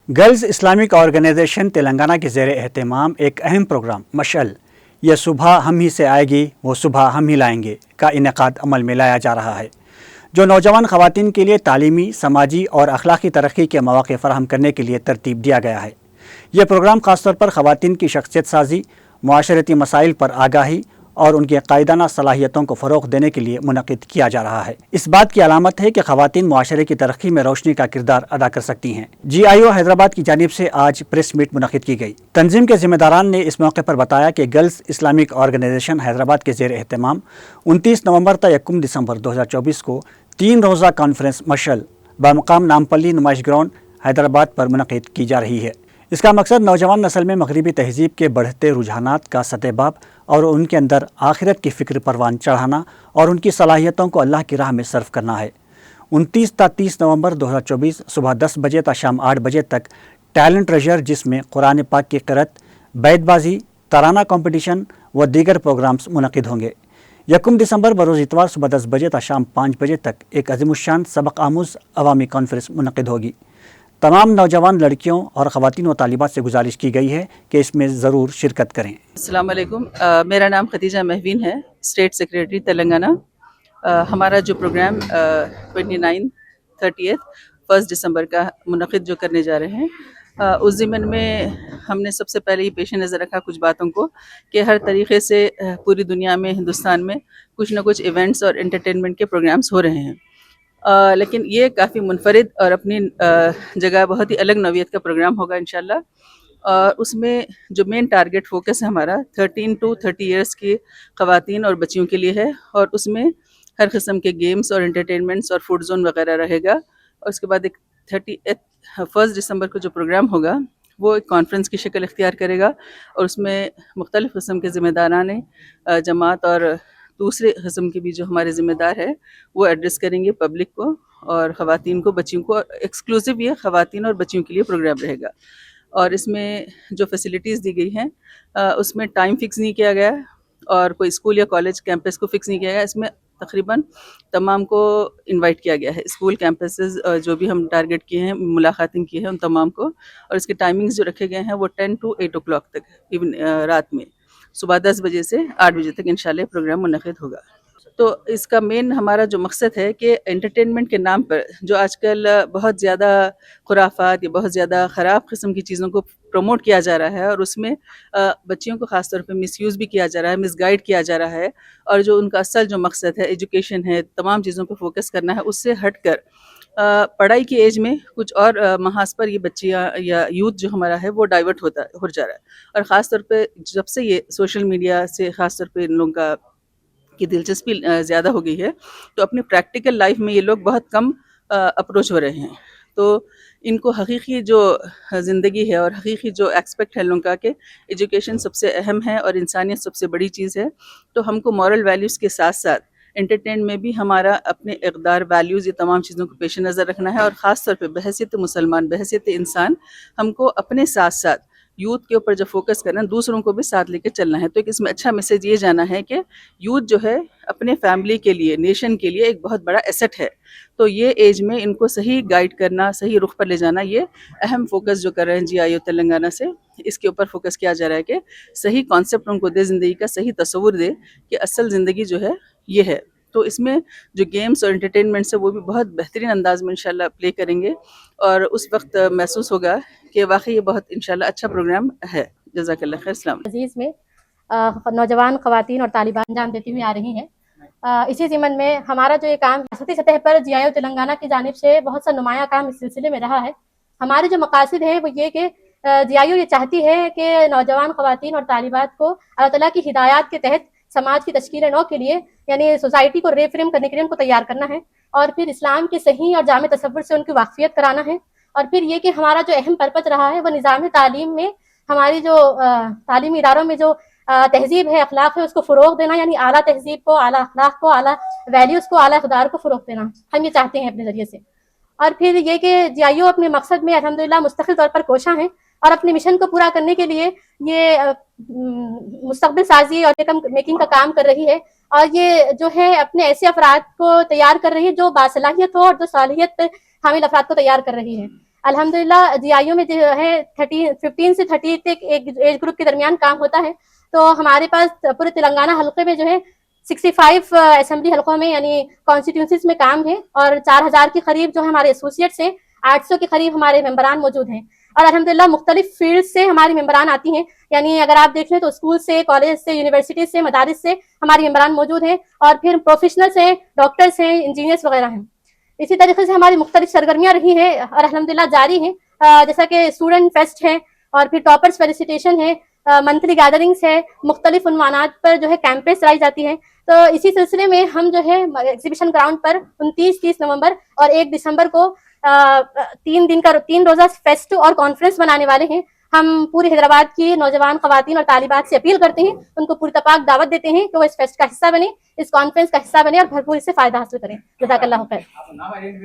Girls Islamic organisation Telangana के ज़ेर एहतमाम एक अहम प्रोग्राम मशअल ये सुबह हम ही से आएगी वो सुबह हम ही लाएंगे का इनेकाद अमल में लाया जा रहा है, जो नौजवान ख़वातीन के लिए तालीमी, समाजी और अखलाकी तरक्की के मौक़े फ़राहम करने के लिए तरतीब दिया गया है। यह प्रोग्राम ख़ास तौर पर ख़वातीन की शख्सियत साजी, मुआशरती मसाइल पर आगाही और उनकी कायदाना सलाहियतों को फ़रोग़ देने के लिए मुनक़िद किया जा रहा है। इस बात की अलामत है कि ख़वातीन मुआशरे की तरक्की में रोशनी का किरदार अदा कर सकती हैं। GIO हैदराबाद की जानिब से आज प्रेस मीट मुनक़िद की गई। तंजीम के ज़िम्मेदारान ने इस मौके पर बताया कि गर्ल्स इस्लामिक ऑर्गेनाइजेशन हैदराबाद के ज़ेर एहतमाम 29 नवंबर तक 1 दिसंबर 2024 को 3 रोज़ा कॉन्फ्रेंस मशअल बमकाम नामपल्ली नुमाइश ग्राउंड हैदराबाद पर मुनक़िद की जा रही है। इसका मकसद नौजवान नस्ल में मगरबी तहज़ीब के बढ़ते रुझानात का सतहबाब और उनके अंदर आखिरत की फ़िक्र परवान चढ़ाना और उनकी सलाहियतों को अल्लाह की राह में सर्फ करना है। 29 ता 30 नवंबर 2024 सुबह 10 बजे ता शाम 8 बजे तक टैलेंट ट्रेजर, जिसमें कुरान पाक की क़िरात, बैतबाजी, तराना कंपटीशन व दीगर प्रोग्राम्स मुनक़िद होंगे। 1 दिसंबर बरोज़ इतवार सुबह 10 बजे ता शाम 5 बजे तक एक अज़ीमुश्शान सबक आमूज़ अवामी कॉन्फ्रेंस मुनक़िद होगी। तमाम नौजवान लड़कियों और ख़वातीन व तालिबात से गुजारिश की गई है कि इसमें ज़रूर शिरकत करें। अस्सलाम वालेकुम। मेरा नाम खदीजा महवीन है, स्टेट सेक्रेटरी तेलंगाना। हमारा जो प्रोग्राम 29, 30, 1 दिसंबर का मुनक़िद जो करने जा रहे हैं, उस ज़िमन में हमने सबसे पहले ये पेश नज़र रखा कुछ बातों को कि हर तरीक़े से पूरी दुनिया में, हिंदुस्तान में कुछ ना कुछ इवेंट्स और एंटरटेनमेंट के प्रोग्राम्स हो रहे हैं। लेकिन ये काफ़ी मुनफरिद और अपनी जगह बहुत ही अलग नौइयत का प्रोग्राम होगा इंशाल्लाह। और उसमें जो मेन टारगेट फोकस है हमारा 13 टू 30 इयर्स की ख़वातीन और बच्चियों के लिए है, और उसमें हर किस्म के गेम्स और एंटरटेनमेंट्स और फूड जोन वगैरह रहेगा। और उसके बाद एक 1 दिसंबर को जो प्रोग्राम होगा वो एक कॉन्फ्रेंस की शक्ल इख्तियार करेगा, और उसमें मुख्तलिफ़ किस्म के ज़िम्मेदारान जमात और दूसरे किस्म के भी जो हमारे ज़िम्मेदार है वो एड्रेस करेंगे पब्लिक को और ख़वातीन को, बच्चियों को। एक्सक्लूसिव ये ख़वातीन और बच्चियों के लिए प्रोग्राम रहेगा। और इसमें जो फैसिलिटीज़ दी गई हैं उसमें टाइम फ़िक्स नहीं किया गया और कोई स्कूल या कॉलेज कैंपस को फ़िक्स नहीं किया गया। इसमें तकरीबन तमाम को इनवाइट किया गया है, स्कूल कैंपसेस जो भी हम टारगेट किए हैं, मुलाकातें की हैं उन तमाम को। और इसके टाइमिंग्स जो रखे गए हैं वो 10 टू 8 ओ क्लॉक तक, इवन रात में सुबह 10 बजे से 8 बजे तक इंशाल्लाह प्रोग्राम मुनक़िद होगा। तो इसका मेन हमारा जो मकसद है कि एंटरटेनमेंट के नाम पर जो आजकल बहुत ज़्यादा खुराफात या बहुत ज़्यादा ख़राब किस्म की चीज़ों को प्रमोट किया जा रहा है, और उसमें बच्चियों को ख़ास तौर पे मिसयूज़ भी किया जा रहा है, मिसगाइड किया जा रहा है, और जो उनका असल जो मकसद है एजुकेशन है, तमाम चीज़ों पे फोकस करना है, उससे हट कर पढ़ाई की एज में कुछ और महाज पर ये बच्चियाँ या यूथ जो हमारा है वो डाइवर्ट हो जा रहा है। और ख़ास तौर पे जब से ये सोशल मीडिया से ख़ास तौर पे इन लोगों का की दिलचस्पी ज़्यादा हो गई है, तो अपनी प्रैक्टिकल लाइफ में ये लोग बहुत कम अप्रोच हो रहे हैं। तो इनको हकीकी जो ज़िंदगी है और हकीकी जो एस्पेक्ट है लोगों का कि एजुकेशन सबसे अहम है और इंसानियत सबसे बड़ी चीज़ है, तो हमको मॉरल वैल्यूज़ के साथ साथ एंटरटेन में भी हमारा अपने इक़दार, वैल्यूज़, ये तमाम चीज़ों को पेश नज़र रखना है। और ख़ास तौर पे बहैसियत मुसलमान, बहैसियत इंसान, हमको अपने साथ साथ यूथ के ऊपर जब फोकस करना है, दूसरों को भी साथ लेकर चलना है। तो एक इसमें अच्छा मैसेज ये जाना है कि यूथ जो है अपने फैमिली के लिए, नेशन के लिए एक बहुत बड़ा एसेट है। तो ये एज में इनको सही गाइड करना, सही रुख पर ले जाना, ये अहम फोकस जो कर रहे हैं GIO तेलंगाना से, इसके ऊपर फोकस किया जा रहा है कि सही कॉन्सेप्ट उनको दे, ज़िंदगी का सही तस्वुर दे कि असल ज़िंदगी जो है ये है। तो इसमें जो गेम्स और एंटरटेनमेंट्स है वो भी बहुत बेहतरीन अंदाज में इंशाल्लाह प्ले करेंगे, और उस वक्त महसूस होगा कि वाकई ये बहुत इंशाल्लाह अच्छा प्रोग्राम है। जज़ाकल्लाह खैर। अस्सलाम। अजीज़ में नौजवान ख़वातीन और तालिबान अंजाम देती हुई आ रही हैं। इसी ज़िमन में हमारा जो ये काम रियासती सतह पर GIO तेलंगाना की जानिब से बहुत सा नुमाया काम इस सिलसिले में रहा है। हमारे जो मकासद हैं वो ये कि GIO ये चाहती है कि नौजवान ख़वातीन और तालिबात को अल्लाह ताला की हिदायत के तहत समाज की तश्कील नौ के लिए, यानी सोसाइटी को रेफ्रेम करने के लिए उनको तैयार करना है, और फिर इस्लाम के सही और जामे तसव्वुर से उनकी वाक़फ़ियत कराना है। और फिर ये कि हमारा जो अहम पर्पज़ रहा है वो निज़ाम तालीम में, हमारी जो तालीमी इदारों में जो तहज़ीब है, अखलाक है, उसको फ़रोग़ देना, यानी आला तहज़ीब को, आला अखलाक को, आला वैल्यूज़ को, आला इक़दार को फ़रोग़ देना, हम ये चाहते हैं अपने ज़रिए से। और फिर ये कि GIO अपने मकसद में अल्हम्दुलिल्लाह मुस्तक़िल तौर पर कोशा हैं, और अपने मिशन को पूरा करने के लिए ये मुस्तक़बिल साज़ी और मेकिंग का काम कर रही है। और ये जो है अपने ऐसे अफराद को तैयार कर रही है जो बासलाहियत हो और जो सालियत हामिल अफराद को तैयार कर रही है। الحمدللہ جی آئی میں جو ہے 15 سے 30 تک ایک ایج گروپ کے درمیان کام ہوتا ہے. تو ہمارے پاس پورے تلنگانہ حلقے میں جو ہے 65 اسمبلی حلقوں میں یعنی کانسٹیٹیوئنسیز میں کام ہے, اور 4000 کے قریب جو ہمارے ایسوسیٹس ہیں, 800 کے قریب ہمارے ممبران موجود ہیں. اور الحمدللہ مختلف فیلڈ سے ہماری ممبران آتی ہیں, یعنی اگر آپ دیکھ لیں تو اسکول سے, کالج سے, یونیورسٹی سے, مدارس سے ہماری ممبران موجود ہیں, اور پھر پروفیشنلس ہیں, ڈاکٹرس ہیں, انجینئرس وغیرہ ہیں. اسی طریقے سے ہماری مختلف سرگرمیاں رہی ہیں اور الحمدللہ جاری ہیں, جیسا کہ اسٹوڈنٹ فیسٹ ہے, اور پھر ٹاپرس فیلیسیٹیشن ہے, منتھلی گیدرنگس ہے, مختلف عنوانات پر جو ہے کیمپس چلائی جاتی ہیں. تو اسی سلسلے میں ہم جو ہے ایگزیبیشن گراؤنڈ پر 29-30 نومبر اور 1 دسمبر کو 3 روزہ فیسٹ اور کانفرنس بنانے والے ہیں. ہم پوری حیدرآباد کی نوجوان خواتین اور طالبات سے اپیل کرتے ہیں, ان کو پرتپاک دعوت دیتے ہیں کہ وہ اس فیسٹ کا حصہ بنیں, اس کانفرنس کا حصہ بنیں اور بھرپور اس سے فائدہ حاصل کریں. جزاک اللہ خیر.